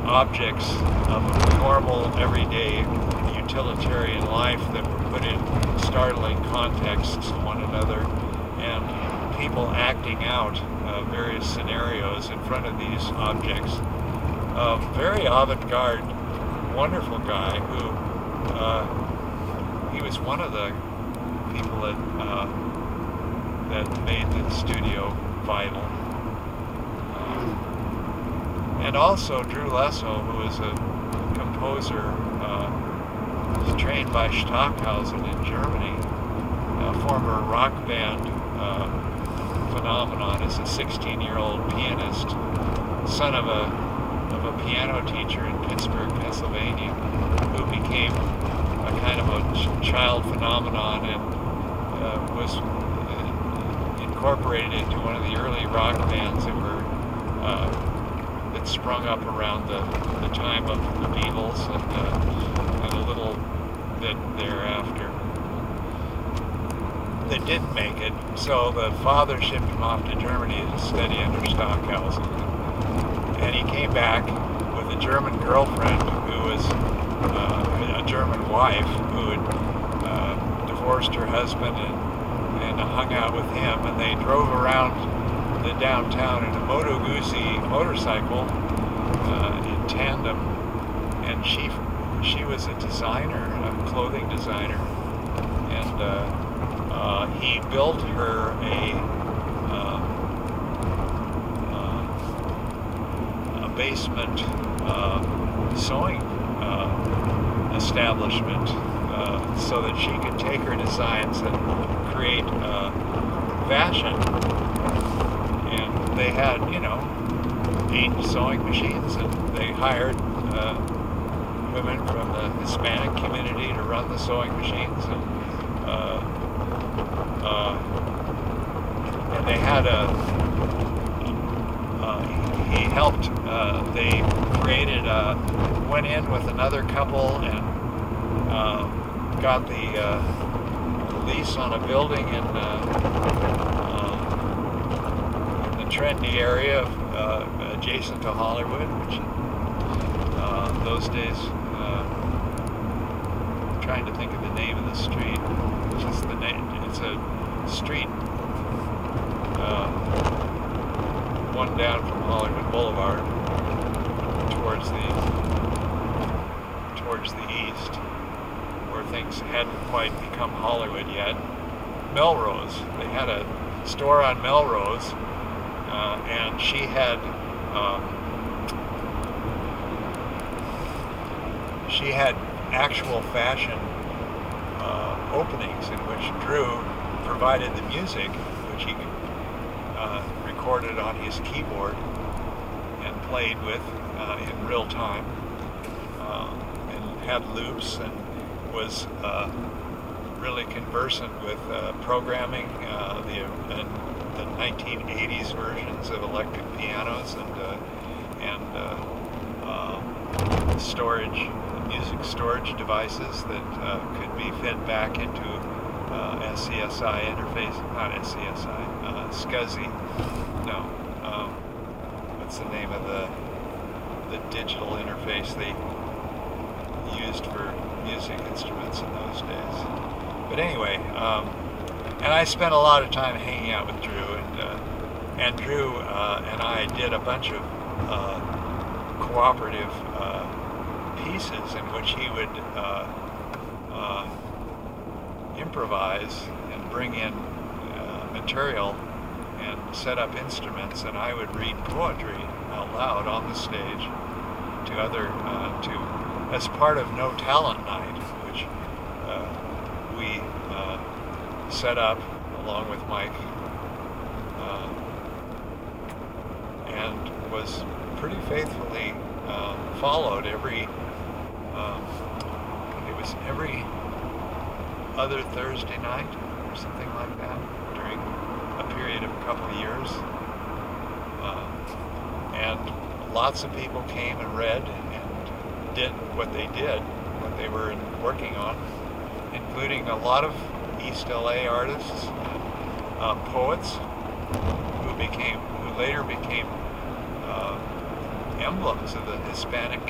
objects of normal, everyday, utilitarian life that were put in startling contexts to one another, and people acting out various scenarios in front of these objects. Very avant-garde, wonderful guy who he was one of the people that made the studio vital. And also Drew Lesso, who was a composer, was trained by Stockhausen in Germany, a former rock band phenomenon, as a 16-year-old pianist, son of a piano teacher in Pittsburgh, Pennsylvania, who became a kind of a child phenomenon and was incorporated into one of the early rock bands that sprung up around the time of the Beatles and a little bit thereafter. They didn't make it, so the father shipped him off to Germany to study under Stockhausen. And he came back with a German girlfriend who was a German wife who had divorced her husband and hung out with him, and they drove around the downtown in a Moto Guzzi motorcycle in tandem, and she was a designer, a clothing designer, and he built her a basement sewing establishment so that she could take her designs and create fashion. They had, 8 sewing machines, and they hired women from the Hispanic community to run the sewing machines, and they had he helped, they created, went in with another couple and got the lease on a building in trendy area adjacent to Hollywood, which those days, I'm trying to think of the name of the street, which is the name, it's a street one down from Hollywood Boulevard towards the east, where things hadn't quite become Hollywood yet. Melrose, they had a store on Melrose, and she had actual fashion openings in which Drew provided the music, which he recorded on his keyboard and played with in real time, and had loops, and was really conversant with programming the 1980s versions of electric pianos and music storage devices that could be fed back into SCSI interface, not SCSI, SCSI. No, what's the name of the digital interface they used for music instruments in those days? But anyway, and I spent a lot of time hanging out with Drew, and Drew and I did a bunch of cooperative pieces in which he would improvise and bring in material and set up instruments, and I would read poetry out loud on the stage to as part of No Talent Night, which we set up along with Mike, and was pretty faithfully followed it was every other Thursday night or something like that during a period of a couple of years, and lots of people came and read and did what they were working on, including a lot of East LA artists, poets who later became emblems of the Hispanic